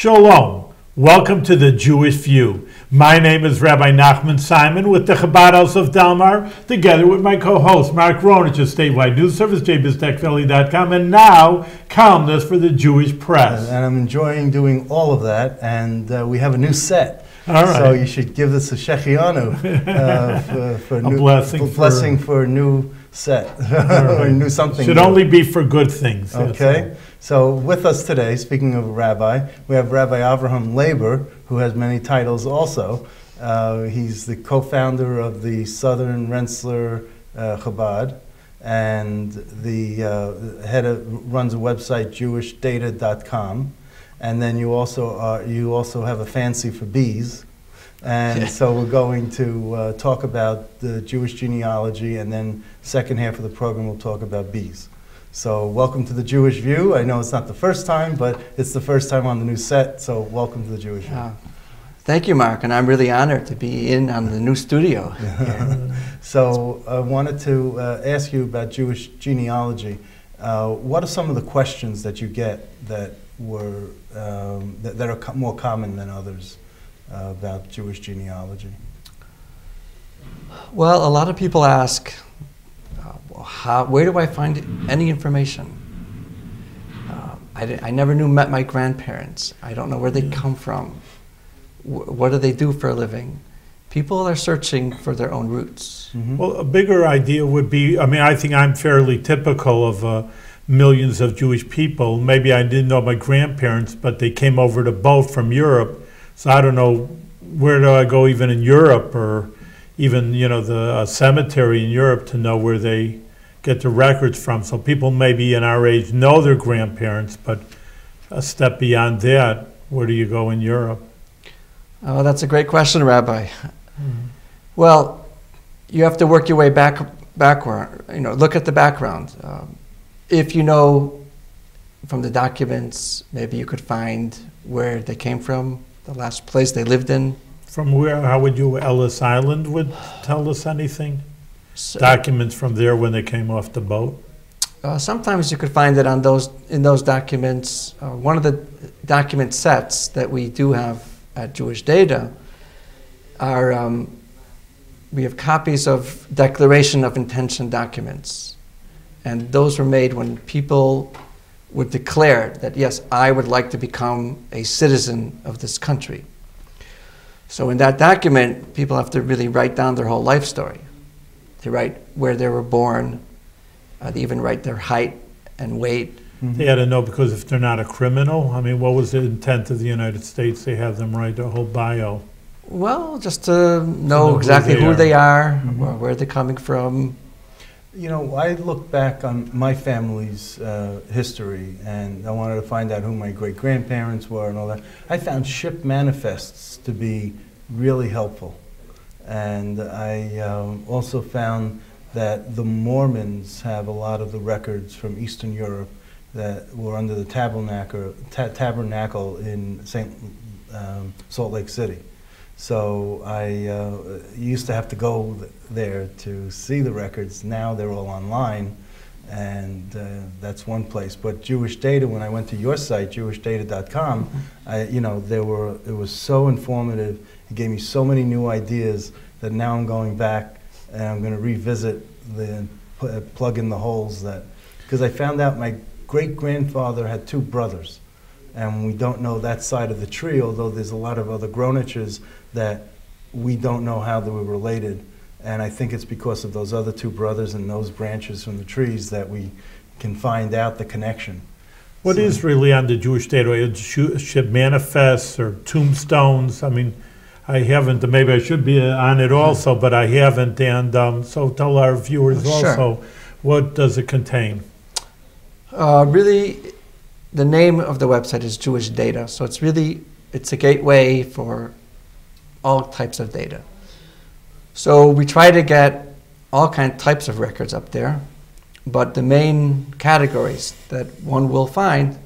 Shalom. Welcome to the Jewish View. My name is Rabbi Nachman Simon with the Chabad House of Delmar, together with my co-host Mark Ronich of Statewide News Service, jbiztechvalley.com, and now columnist for the Jewish Press. And I'm enjoying doing all of that, and we have a new set. All right. So you should give this a shechianu for a blessing for a new set, or new something. Should new. only be for good things. Okay. So with us today, speaking of a rabbi, we have Rabbi Avraham Labor, who has many titles also. He's the co-founder of the Southern Rensselaer Chabad, and the runs a website, jewishdata.com. And then you also have a fancy for bees. And so we're going to talk about the Jewish genealogy, and then second half of the program we'll talk about bees. So welcome to the Jewish View. I know it's not the first time, but it's the first time on the new set, so welcome to the Jewish View. Thank you, Mark, and I'm really honored to be in on the new studio. So I wanted to ask you about Jewish genealogy. What are some of the questions that you get that were that are more common than others about Jewish genealogy? Well, a lot of people ask, where do I find any information? I never met my grandparents. I don't know where they come from. What do they do for a living? People are searching for their own roots. Mm-hmm. Well, a bigger idea would be, I think I'm fairly typical of millions of Jewish people. Maybe I didn't know my grandparents, but they came over to both from Europe. So I don't know, where do I go even in Europe, or even, the cemetery in Europe, to know where they get the records from. So people maybe in our age know their grandparents, but a step beyond that, where do you go in Europe? Oh, that's a great question, Rabbi. Mm-hmm. Well, you have to work your way backward. Look at the background. If you know from the documents, maybe you could find where they came from, the last place they lived in. From where? How would you? Ellis Island would tell us anything? So, documents from there when they came off the boat? Sometimes you could find it in those documents. One of the document sets that we do have at Jewish Data are, we have copies of Declaration of Intention documents. And those were made when people would declare that, yes, I would like to become a citizen of this country. So in that document, people have to really write down their whole life story. They write where they were born. They even write their height and weight. Mm-hmm. They had to know, because if they're not a criminal, what was the intent of the United States? They have them write their whole bio. Well, just to know exactly who they are, mm-hmm. where they're coming from. I look back on my family's history, and I wanted to find out who my great-grandparents were and all that. I found ship manifests to be really helpful. And I also found that the Mormons have a lot of the records from Eastern Europe that were under the tabernacle in Salt Lake City. So I used to have to go there to see the records. Now they're all online, and that's one place. But Jewish Data, when I went to your site, jewishdata.com, it was so informative. It gave me so many new ideas that now I'm going back and I'm going to revisit plug in the holes because I found out my great-grandfather had two brothers, and we don't know that side of the tree, although there's a lot of other Groniches that we don't know how they were related. And I think it's because of those other two brothers and those branches from the trees that we can find out the connection. What is really on the Jewish Data? Ship manifests or tombstones? I haven't, maybe I should be on it also, but I haven't. And so tell our viewers also, what does it contain? Really, the name of the website is Jewish Data. So it's a gateway for all types of data. So we try to get all types of records up there, but the main categories that one will find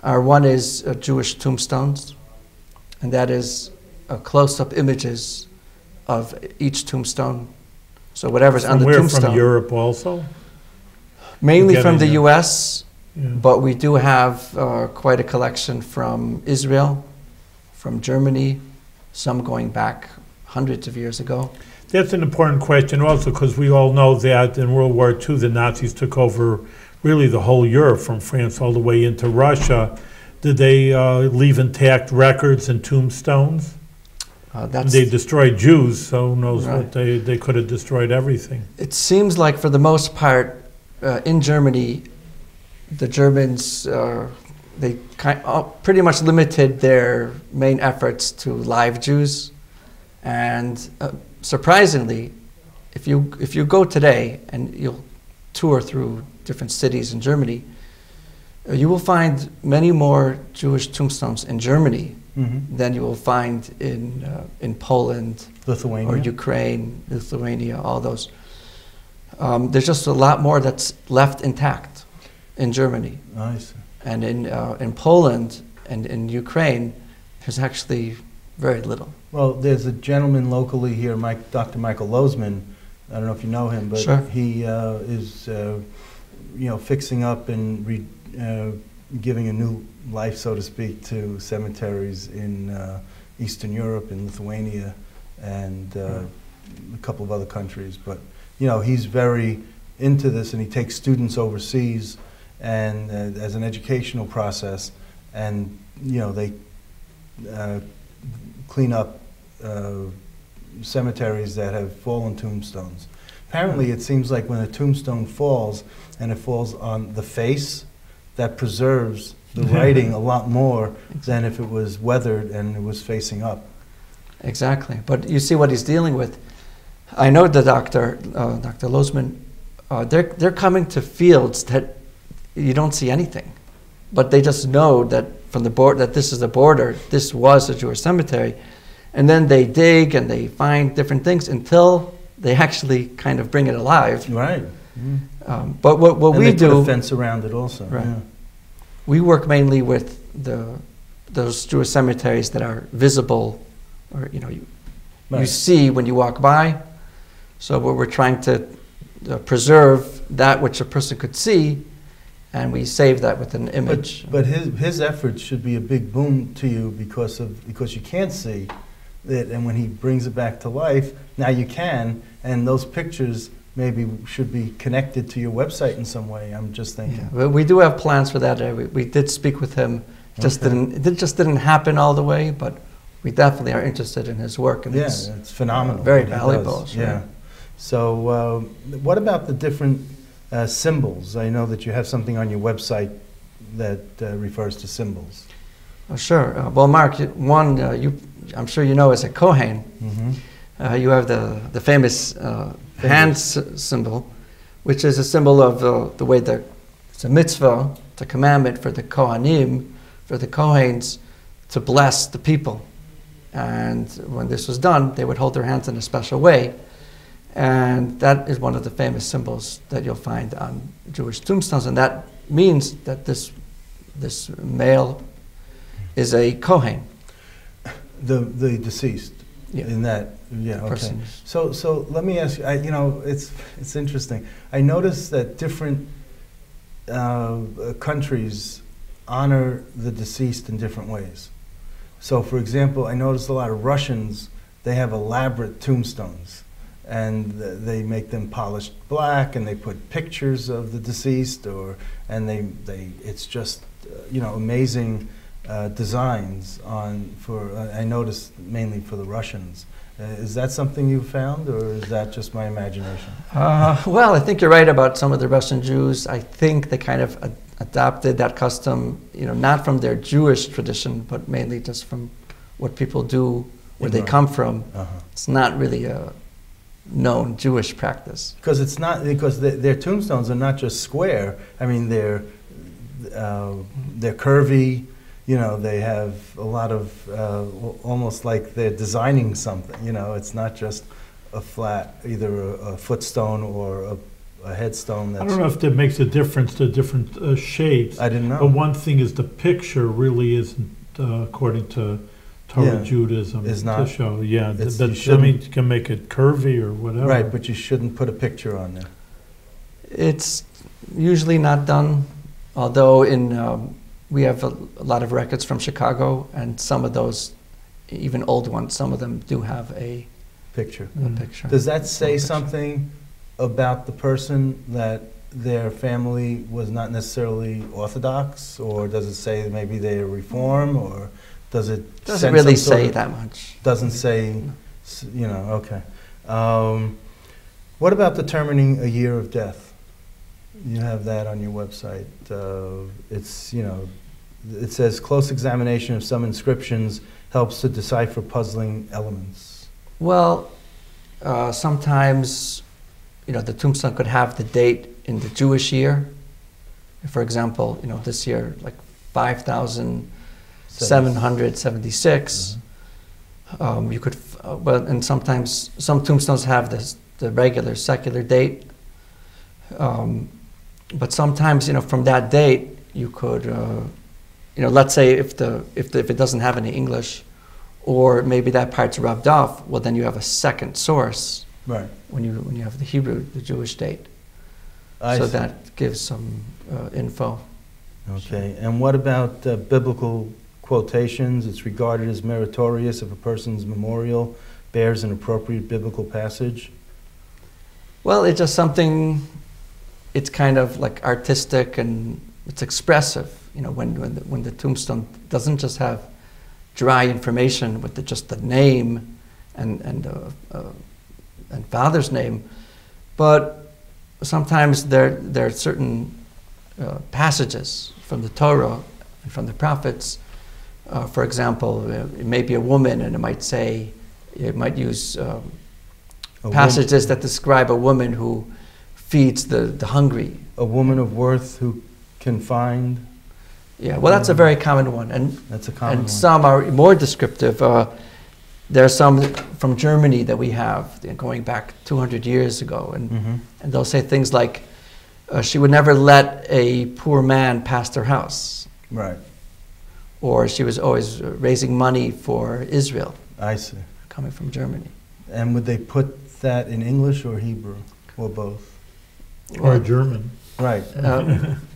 one is Jewish tombstones, and that is close-up images of each tombstone. So whatever's on the tombstone. From Europe also? Mainly from the U.S., but we do have quite a collection from Israel from Germany, some going back hundreds of years ago. That's an important question also, because we all know that in World War II, the Nazis took over really the whole Europe, from France all the way into Russia. Did they leave intact records and tombstones? They destroyed Jews, so who knows what they could have destroyed everything. It seems like for the most part, in Germany, the Germans, they pretty much limited their main efforts to live Jews. And surprisingly, if you go today and you'll tour through different cities in Germany, you will find many more Jewish tombstones in Germany than you will find in Poland, Lithuania, or Ukraine, Lithuania, all those. There's just a lot more that's left intact in Germany. Nice. And in Poland and in Ukraine, there's actually very little. Well, there's a gentleman locally here, Dr. Michael Lozman. I don't know if you know him, but sure. He is, fixing up and giving a new life, so to speak, to cemeteries in Eastern Europe, in Lithuania, and a couple of other countries. But he's very into this, and he takes students overseas, and as an educational process, and they clean up cemeteries that have fallen tombstones. Apparently, it seems like when a tombstone falls, and it falls on the face, that preserves the writing a lot more than if it was weathered and it was facing up. Exactly. But you see what he's dealing with. I know the Dr. Lozman, they're coming to fields that you don't see anything, but they just know that from the board that this is the border, this was a Jewish cemetery, and then they dig and they find different things until they actually kind of bring it alive. Right. But what we do, put a fence around it also. Right. Yeah. We work mainly with those Jewish cemeteries that are visible, or you see when you walk by. So we're trying to preserve that which a person could see, and we save that with an image. But his efforts should be a big boom to you because you can't see it, and when he brings it back to life, now you can, and those pictures maybe should be connected to your website in some way. I'm just thinking. Yeah, we do have plans for that. We did speak with him. It just didn't happen all the way, but we definitely are interested in his work. And it's phenomenal. Very valuable. Sure. Yeah. So what about the different symbols? I know that you have something on your website that refers to symbols. Oh, sure. Well, Mark, one I'm sure you know as a Kohen, you have the famous hand symbol, which is a symbol of the way it's a mitzvah, it's a commandment for the Kohanim, for the Kohens, to bless the people. And when this was done, they would hold their hands in a special way. And that is one of the famous symbols that you'll find on Jewish tombstones. And that means that this male is a Kohen. The deceased. Yeah. In that, yeah, okay. Person. So let me ask you. It's interesting. I noticed that different countries honor the deceased in different ways. So, for example, I noticed a lot of Russians. They have elaborate tombstones, and they make them polished black, and they put pictures of the deceased, and it's just amazing. Designs I noticed mainly for the Russians. Is that something you found, or is that just my imagination? Well, I think you're right about some of the Russian Jews. I think they kind of adopted that custom, not from their Jewish tradition, but mainly just from what people do, where they come from. It's not really a known Jewish practice. Because their tombstones are not just square. I mean, they're curvy. They have a lot of, almost like they're designing something. It's not just a flat, either a footstone or a headstone. I don't know if that makes a difference to different shapes. I didn't know. But one thing is the picture really isn't, according to Torah Judaism, is not, to show. Yeah, you can make it curvy or whatever. Right, but you shouldn't put a picture on there. It's usually not done, although we have a lot of records from Chicago, and some of those even old ones, some of them do have a Picture. picture. Does that say Picture. something about the person, that their family was not necessarily Orthodox, or does it say that maybe they're Reform, or does it Doesn't send really some sort say of- that much. Doesn't say, you know, okay. What about determining a year of death? You have that on your website. It's, you know, it says close examination of some inscriptions helps to decipher puzzling elements. Well, sometimes, you know, the tombstone could have the date in the Jewish year. For example, you know, this year, like 5,776. You could, well, and sometimes some tombstones have this, the regular secular date. But sometimes, you know, from that date, you could, you know, let's say if it doesn't have any English, or maybe that part's rubbed off, well, then you have a second source. Right. When you have the Hebrew, the Jewish date. I So see. that gives some info. Okay, and what about biblical quotations? It's regarded as meritorious if a person's memorial bears an appropriate biblical passage. Well, it's just something, it's kind of like artistic and it's expressive. You know, when the tombstone doesn't just have dry information with just the name and father's name, but sometimes there are certain passages from the Torah and from the prophets. For example, it may be a woman, and it might say, it might use passages that describe a woman who feeds the hungry. A woman of worth who can find. Yeah, well, that's a very common one, and That's a common one. some are more descriptive. There are some from Germany that we have going back 200 years ago, and and they'll say things like, "She would never let a poor man pass her house," Right, or "She was always raising money for Israel," I see. coming from Germany. And would they put that in English or Hebrew, or both? Or German. Right,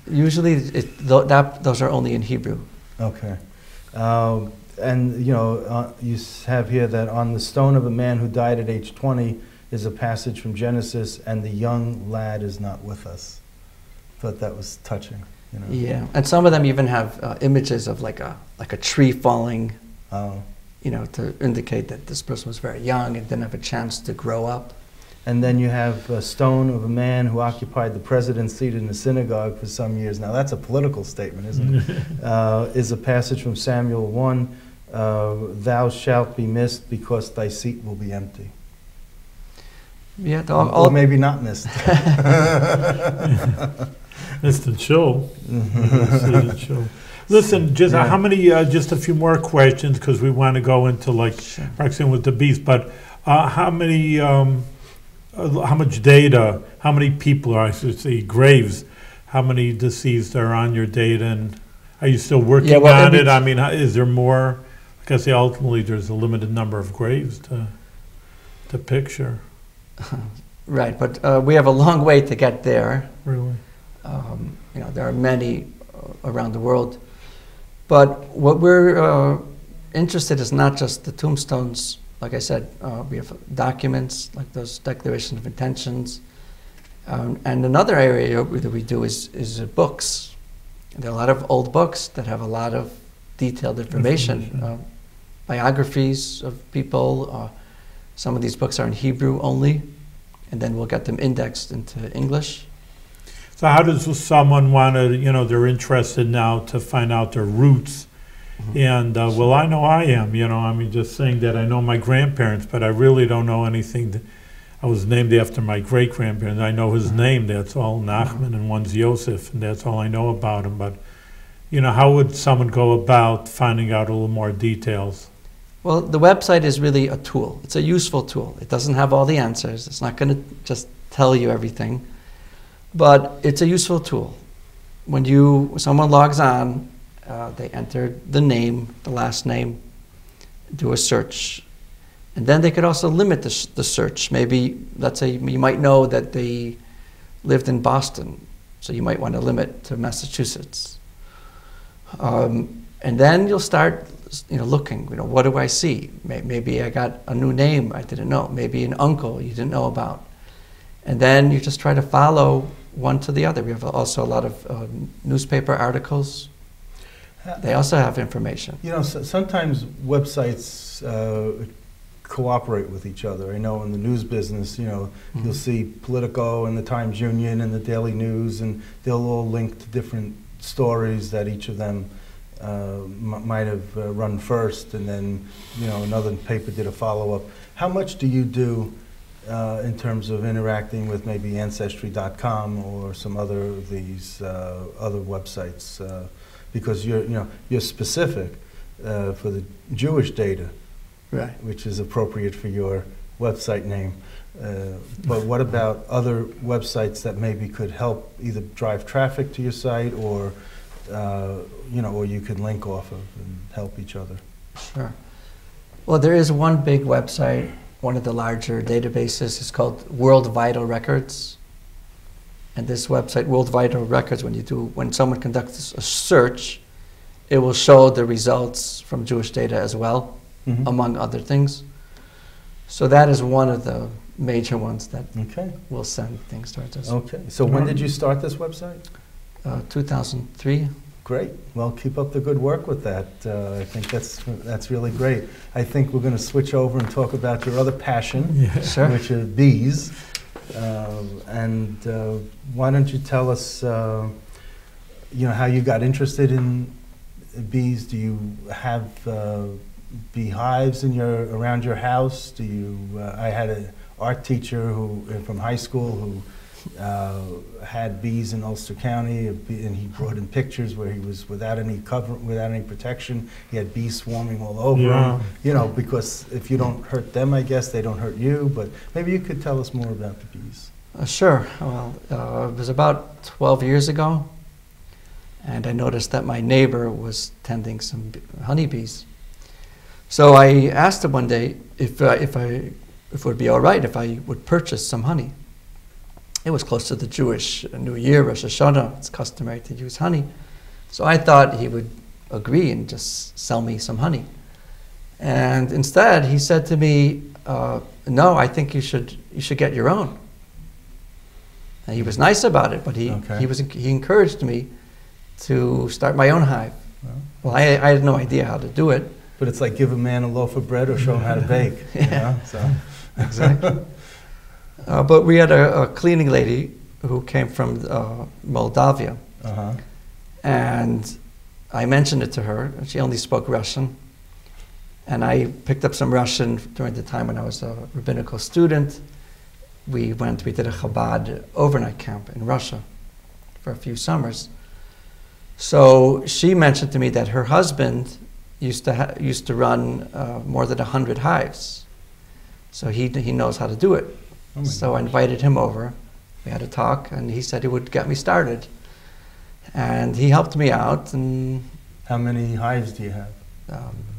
Usually, those are only in Hebrew. okay. And, you know, you have here that on the stone of a man who died at age 20 is a passage from Genesis, and the young lad is not with us. Thought that was touching, you know. Yeah, and some of them even have images of like a tree falling, you know, to indicate that this person was very young and didn't have a chance to grow up. And then you have a stone of a man who occupied the president's seat in the synagogue for some years. Now that's a political statement, isn't it? Is a passage from Samuel 1, thou shalt be missed because thy seat will be empty. Yeah, Or maybe not missed. Missed and chill. Listen, just how many? Just a few more questions because we want to go into like practicing with the beast. But how many? How much data? How many people are? I should say graves. How many deceased are on your data? And are you still working on it? I mean, is there more? Because ultimately, there's a limited number of graves to picture. Right, but we have a long way to get there. Really? You know, there are many around the world. But what we're interested is not just the tombstones. Like I said, we have documents, like those declarations of intentions. And another area that we do is books. There are a lot of old books that have a lot of detailed information. Biographies of people. Some of these books are in Hebrew only, and then we'll get them indexed into English. So how does someone want to, you know, they're interested now to find out their roots? And, well, I know I am, you know, I mean, just saying that I know my grandparents, but I really don't know anything. I was named after my great-grandparents. I know his name, that's all, Nachman, and one's Yosef, and that's all I know about him. But, you know, how would someone go about finding out a little more details? Well, the website is really a tool. It's a useful tool. It doesn't have all the answers. It's not going to just tell you everything. But it's a useful tool. When someone logs on, they enter the name, the last name, do a search. And then they could also limit the search. Maybe, let's say, you might know that they lived in Boston, so you might want to limit to Massachusetts. And then you'll start, looking, what do I see? Maybe I got a new name I didn't know. Maybe an uncle you didn't know about. And then you just try to follow one to the other. We have also a lot of newspaper articles. They also have information. Sometimes websites cooperate with each other. I know in the news business, you'll see Politico and the Times Union and the Daily News, and they'll all link to different stories that each of them might have run first, and then another paper did a follow-up. How much do you do in terms of interacting with maybe Ancestry.com or some other of these other websites? Because you're specific for the Jewish data, right, which is appropriate for your website name. But what about other websites that maybe could help either drive traffic to your site, or or you could link off of and help each other? Sure. Well, there is one big website, one of the larger databases. It's called World Vital Records. And this website, World Vital Records, when someone conducts a search, it will show the results from Jewish data as well, among other things. So that is one of the major ones that will send things towards us. Okay. So when did you start this website? 2003. Great. Well, keep up the good work with that. I think that's really great. I think we're going to switch over and talk about your other passion, which are bees. And why don't you tell us, how you got interested in bees? Do you have beehives around your house? Do you? I had an art teacher from high school who had bees in Ulster County, and he brought in pictures where he was without any cover, without any protection. He had bees swarming all over him. Because if you don't hurt them, I guess they don't hurt you. But maybe you could tell us more about the bees. Sure. Well, it was about 12 years ago, and I noticed that my neighbor was tending some honeybees. So I asked him one day if it would be all right if I would purchase some honey. It was close to the Jewish New Year, Rosh Hashanah. It's customary to use honey. So I thought he would agree and just sell me some honey. And instead, he said to me, no, I think you should get your own. And he was nice about it, but he encouraged me to start my own hive. Well, I had no idea how to do it. But it's like give a man a loaf of bread or show him how to bake. So. Exactly. But we had a cleaning lady who came from Moldavia. And I mentioned it to her. She only spoke Russian. And I picked up some Russian during the time when I was a rabbinical student. We did a Chabad overnight camp in Russia for a few summers. So she mentioned to me that her husband used to run more than 100 hives. So he knows how to do it. So I invited him over. We had a talk, and he said he would get me started. And he helped me out. And how many hives do you have?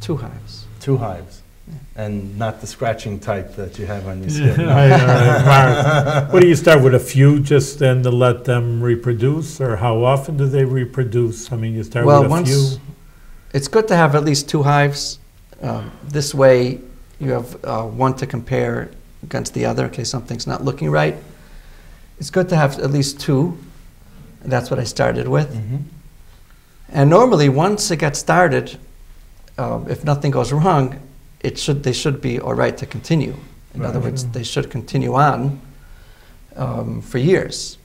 2 hives. 2 hives. Yeah. And not the scratching type that you have on your skin. What do you start with, a few just then to let them reproduce, or how often do they reproduce? I mean, you start with a few. It's good to have at least 2 hives. This way you have one to compare against the other in case something's not looking right. It's good to have at least 2. And that's what I started with. And normally, once it gets started, if nothing goes wrong, they should be all right to continue. In other words, they should continue on for years.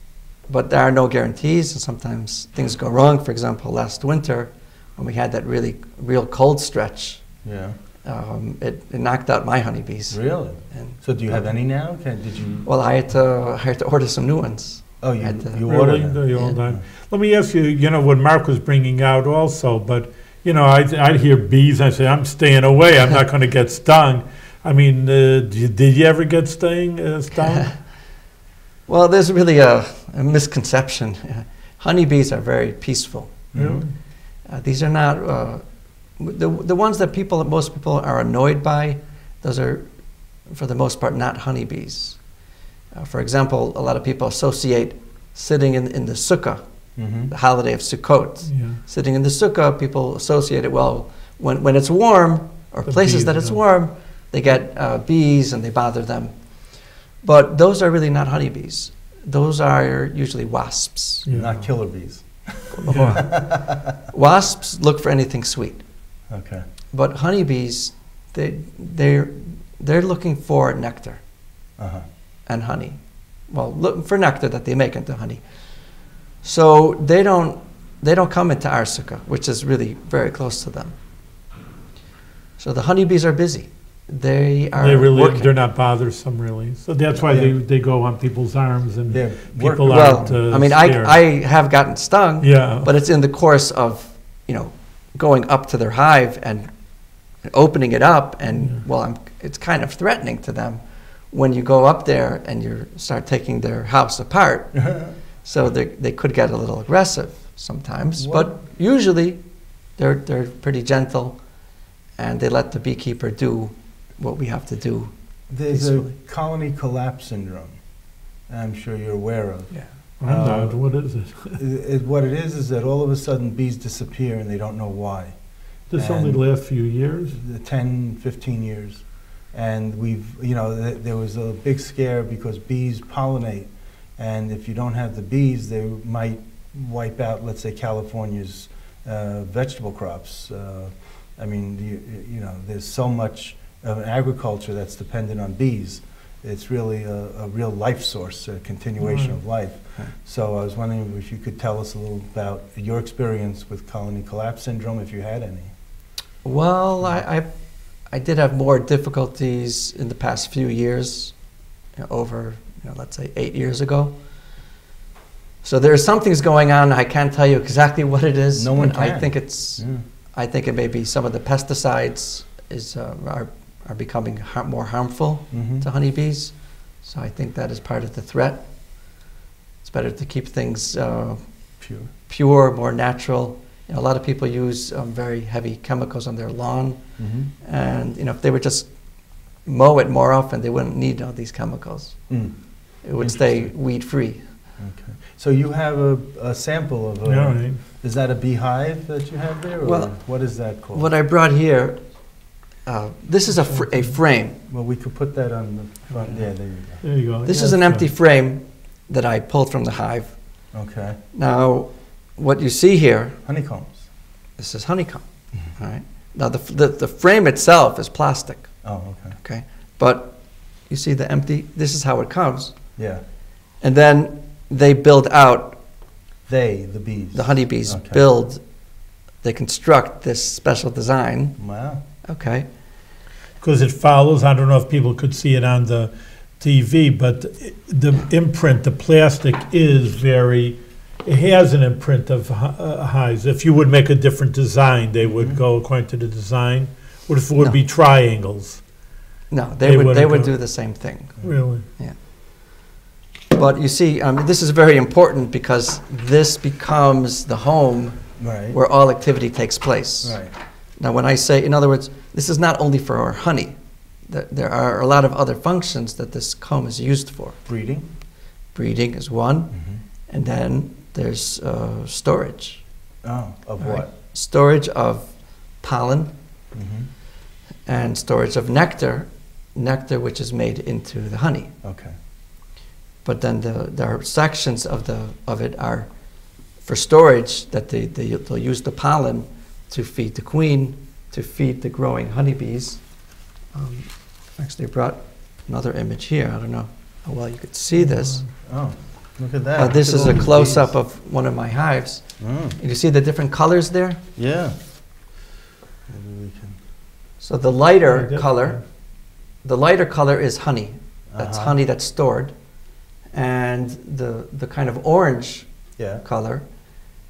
But there are no guarantees, and sometimes things go wrong. For example, last winter, when we had that real cold stretch, it knocked out my honeybees. Really? And so do you have any now? Did you? Well, I had to order some new ones. Oh, you ordered them? Let me ask you, what Mark was bringing out also, but, I'd hear bees, and I say, I'm staying away, I'm not going to get stung. I mean, did you ever get stung? Well, there's really a misconception. Honeybees are very peaceful. These are not, the ones that most people are annoyed by, those are, for the most part, not honeybees. For example, a lot of people associate sitting in the sukkah the holiday of Sukkot. Yeah. Sitting in the sukkah, people associate it, well, when it's warm, or The places bees, that it's yeah. warm, they get bees and they bother them. But those are really not honeybees. Those are usually wasps. Yeah. Not killer bees. Wasps look for anything sweet. Okay. But honeybees, they're looking for nectar Uh-huh. and honey. Well, look for nectar that they make into honey. So they don't come into our sukkah, which is really very close to them. So the honeybees are busy. They are working. They're not bothersome really. So that's why they go on people's arms and They're people working. aren't Well, I mean, scared. I have gotten stung, Yeah. but it's in the course of, going up to their hive and opening it up, and it's kind of threatening to them when you go up there and you start taking their house apart. So they could get a little aggressive sometimes, but usually they're pretty gentle, and they let the beekeeper do what we have to do. There's peacefully. a colony collapse syndrome. I'm sure you're aware of. Yeah. I'm not. What is it? What it is that all of a sudden bees disappear and they don't know why. This only last few years? The 10, 15 years. And there was a big scare because bees pollinate. And if you don't have the bees, they might wipe out, let's say, California's vegetable crops. There's so much of an agriculture that's dependent on bees. It's really a real life source, a continuation of life. Right. So I was wondering if you could tell us a little about your experience with colony collapse syndrome, if you had any. Well, I did have more difficulties in the past few years, over, let's say 8 years ago. So there's something's going on. I can't tell you exactly what it is. No one but I can. think I think it may be some of the pesticides are becoming more harmful to honeybees. So I think that is part of the threat. It's better to keep things pure, more natural. A lot of people use very heavy chemicals on their lawn, and if they would just mow it more often, they wouldn't need all these chemicals. It would stay weed-free. Okay. So you have a sample of Right. Is that a beehive that you have there, or Well, what is that called? What I brought here, this is a frame. Well, we could put that on the front. Yeah, there you go. There you go. This Yeah, is an that's empty frame that I pulled from the hive. Okay. Now, what you see here, Honeycombs. this is honeycomb. All right. Now, the frame itself is plastic. Oh, okay. Okay. But you see the empty. This is how it comes, Yeah. and then they build out. The bees. The honeybees Okay. build. They construct this special design. Wow. Okay. Because it follows, I don't know if people could see it on the TV, but the imprint, the plastic it has an imprint of hives. If you would make a different design, they would go according to the design. What if it would be triangles? No, They they would wouldn't do go- the same thing. Really? But you see, this is very important because this becomes the home Right. where all activity takes place. Right. Now, when I say, in other words, this is not only for our honey. There are a lot of other functions that this comb is used for. Breeding. Breeding is one, and then there's storage. Oh, of All right. what? Storage of pollen and storage of nectar which is made into the honey. Okay. But then there are sections of it are for storage that they'll use the pollen to feed the queen, to feed the growing honeybees. Actually, I brought another image here. I don't know how well you could see this. Oh, look at that. This Look is at a all close-up these of one of my hives. bees. You see the different colors there? Yeah. Maybe we can. So the lighter Yeah, color, is honey. That's honey that's stored. And the kind of orange Yeah. color,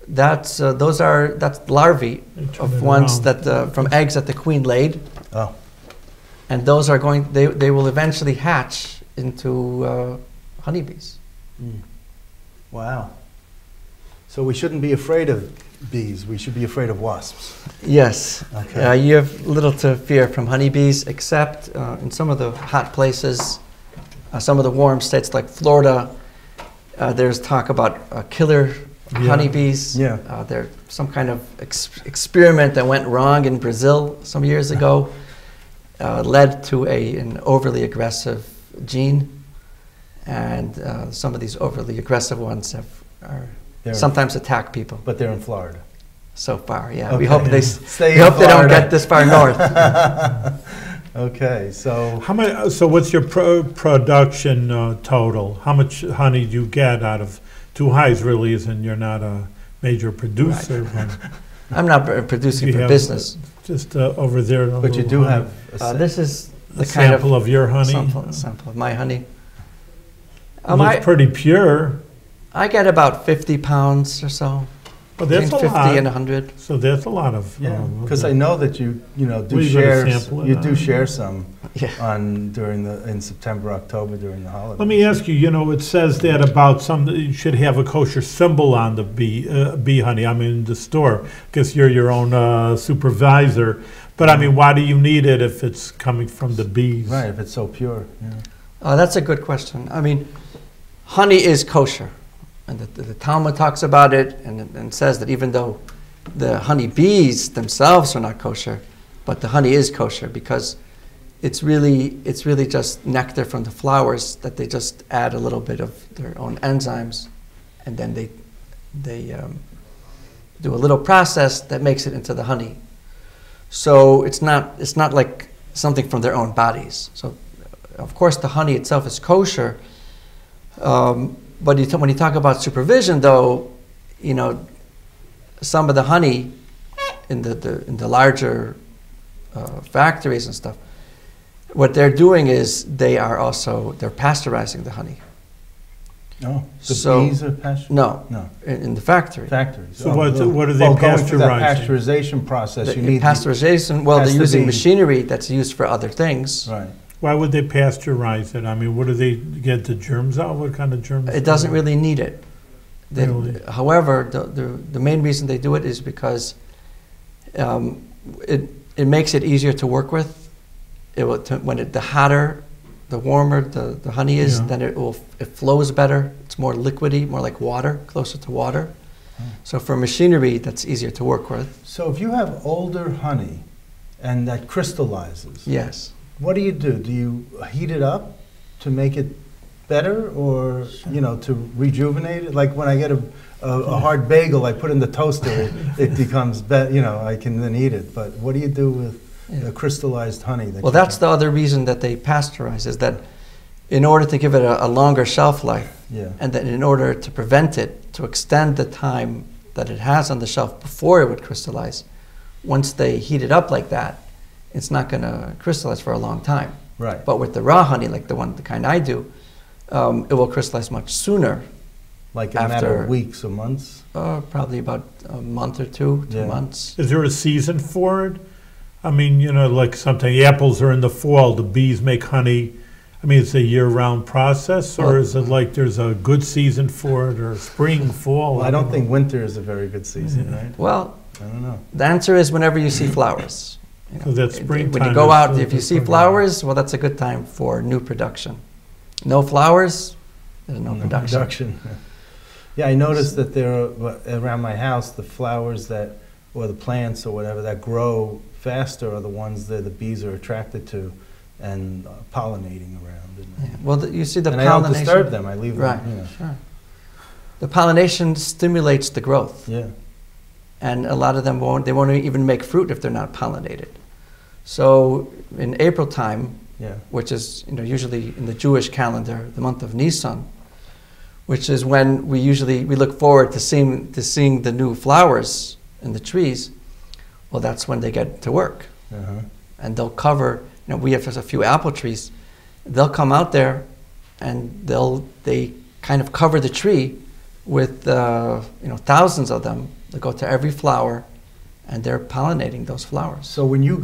that's larvae They turn of it ones around. that from eggs that the queen laid, Oh. and those are they will eventually hatch into honeybees. Wow. So we shouldn't be afraid of bees. We should be afraid of wasps. Yes. Okay. You have little to fear from honeybees, except in some of the hot places, some of the warm states like Florida. There's talk about killer Yeah. honeybees. Yeah. They're some kind of experiment that went wrong in Brazil some years ago, led to an overly aggressive gene, and some of these overly aggressive ones sometimes attack people. But they're in Florida. So far, yeah. Okay. We hope Stay we in hope they don't Florida. get this far north. Okay, so How much? So what's your production total? How much honey do you get out of two hives? Really, isn't you're not a major producer. I'm not producing You for have, business. Just over there. but you do have This is a the kind sample of your honey. sample of my honey. Looks pretty pure. I get about 50 pounds or so. But that's Between a 50 lot. and 100. So that's a lot of. yeah, because I know that you do Well, you better share sample it you out. do share some Yeah. in September, October during the holidays. Let me ask you. You know, it says that about you should have a kosher symbol on the bee honey. I mean, in the store, because you're your own supervisor. But I mean, why do you need it if it's coming from the bees? Right, if it's so pure. Yeah. That's a good question. I mean, honey is kosher. And the Talmud talks about it and says that even though the honey bees themselves are not kosher, but the honey is kosher because it's really just nectar from the flowers that they just add a little bit of their own enzymes, and then they do a little process that makes it into the honey. So it's not like something from their own bodies. So of course the honey itself is kosher. But when you talk about supervision, though, you know, some of the honey in the larger factories and stuff, what they're doing is they're pasteurizing the honey. No, the So- bees are pastured? No, No, in the factory. factories. So what are they going through that pasteurizing? pasteurization process, The you need pasteurization. Well, has they're to using be- machinery that's used for other things. right. Why would they pasteurize it? I mean, what do they get the germs out? What kind of germs? It doesn't really need it. Really? However, the main reason they do it is because it makes it easier to work with. The hotter, the warmer the honey is, Yeah. then it flows better. It's more liquidy, more like water, closer to water. So for machinery, that's easier to work with. So if you have older honey and that crystallizes, Yes. what do? Do you heat it up to make it better, or to rejuvenate it? Like when I get a hard bagel, I put in the toaster, it becomes better. I can then eat it. But what do you do with the crystallized honey? Well, that's the other reason that they pasteurize, is that in order to give it a longer shelf life, and then in order to prevent it, to extend the time that it has on the shelf before it would crystallize, once they heat it up like that, it's not going to crystallize for a long time. Right. But with the raw honey, like the kind I do, it will crystallize much sooner. Like a matter of weeks or months? Probably about a month or two months. Is there a season for it? I mean, like sometimes apples are in the fall, the bees make honey. I mean, it's a year-round process, or is it like there's a good season for it, or spring, fall? Well, I don't think winter is a very good season, right? Well, I don't know. the answer is whenever you see flowers. So that's springtime. When you go is out, the- if you see flowers, well, that's a good time for new production. No flowers, there's no production. Yeah, I noticed that there are, around my house, the flowers or the plants or whatever that grow faster are the ones that the bees are attracted to and pollinating around. Yeah. Well, you see the and I don't pollination. disturb them. I leave Right, them. sure. The pollination stimulates the growth. Yeah. And a lot of them won't even make fruit if they're not pollinated. So in April time, which is usually in the Jewish calendar, the month of Nisan, which is when we look forward to seeing the new flowers in the trees. Well, that's when they get to work, and they'll cover. We have a few apple trees. They'll come out there, and they kind of cover the tree with thousands of them. They go to every flower, and they're pollinating those flowers. So when you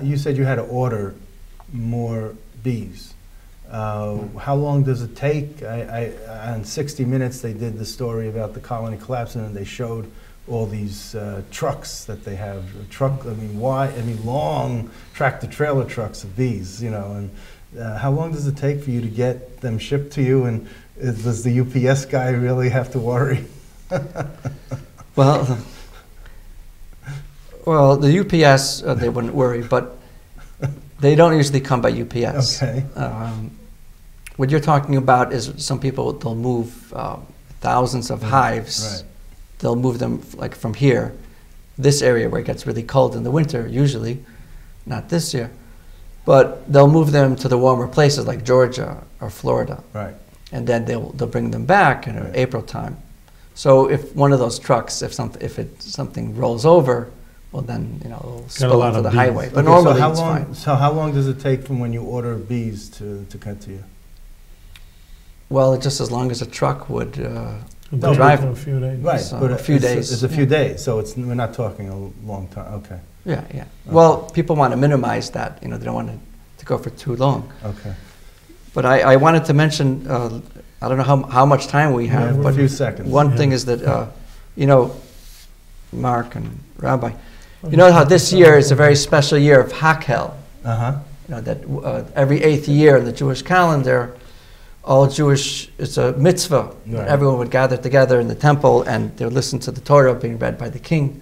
you said you had to order more bees. How long does it take? On 60 Minutes, they did the story about the colony collapsing, and they showed all these trucks that they have. Long tractor-trailer trucks of bees, and how long does it take for you to get them shipped to you? And does the UPS guy really have to worry? Well, well, the UPS, they wouldn't worry, but they don't usually come by UPS. Okay. What you're talking about is some people, they'll move thousands of hives. Right. They'll move them like from here, this area where it gets really cold in the winter, usually, not this year, but they'll move them to the warmer places like Georgia or Florida. Right. And then they'll bring them back in April time. So if one of those trucks, if something rolls over, well then it'll spill onto the highway. But Okay, normally it's fine. So how long does it take from when you order bees to come to you? Well, just as long as a truck would They'll drive wait for a few days. Right, So but a few days. It's a few days, so we're not talking a long time. Okay. Yeah, yeah. Well, people want to minimize that. They don't want to go for too long. Okay. But I wanted to mention, I don't know how much time we have, Yeah, but a few seconds. one thing is that, Mark and Rabbi, you know how this year is a very special year of Hakhel. Uh-huh. That every 8th year in the Jewish calendar, all Jewish, it's a mitzvah. Right. Everyone would gather together in the temple and they would listen to the Torah being read by the king.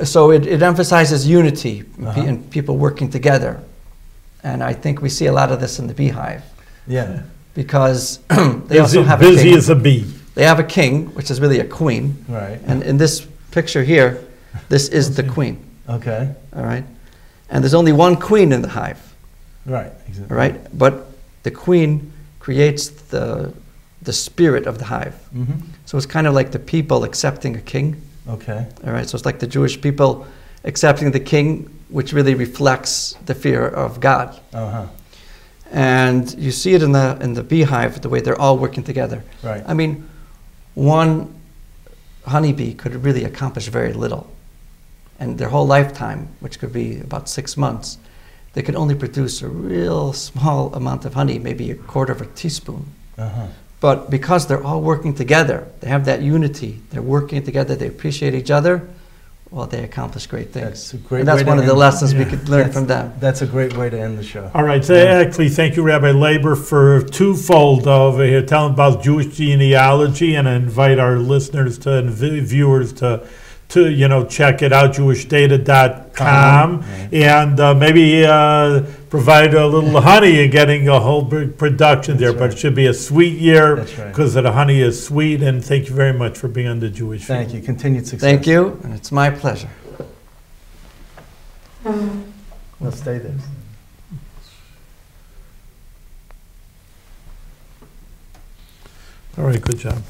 So it emphasizes unity and people working together. And I think we see a lot of this in the beehive. Yeah. Because they also have a busy king. as a bee. They have a king, which is really a queen. Right. And in this picture here, this is the queen. Okay. All right? And there's only one queen in the hive. Right. Exactly. All right? But the queen creates the spirit of the hive. Mm-hmm. So it's kind of like the people accepting a king. Okay. All right? So it's like the Jewish people accepting the king, which really reflects the fear of God. Uh-huh. And you see it in the beehive, the way they're all working together. Right. I mean, one honeybee could really accomplish very little. And their whole lifetime, which could be about 6 months, they could only produce a real small amount of honey, maybe a quarter of a teaspoon. Uh-huh. But because they're all working together, they have that unity, they're working together, they appreciate each other, well, they accomplish great things. That's a great and that's way to one of the end- lessons we could learn from them. That's a great way to end the show. All right, so actually, thank you, Rabbi Laber, for twofold over here, telling about Jewish genealogy, and I invite our listeners and viewers to check it out, jewishdata.com, and maybe provide a little honey and getting a whole big production there. That's But right. it should be a sweet year That's right. because the honey is sweet. And thank you very much for being on the Jewish Field. Thank you. Continued success. Thank you, and it's my pleasure. Well, stay there. All right, good job.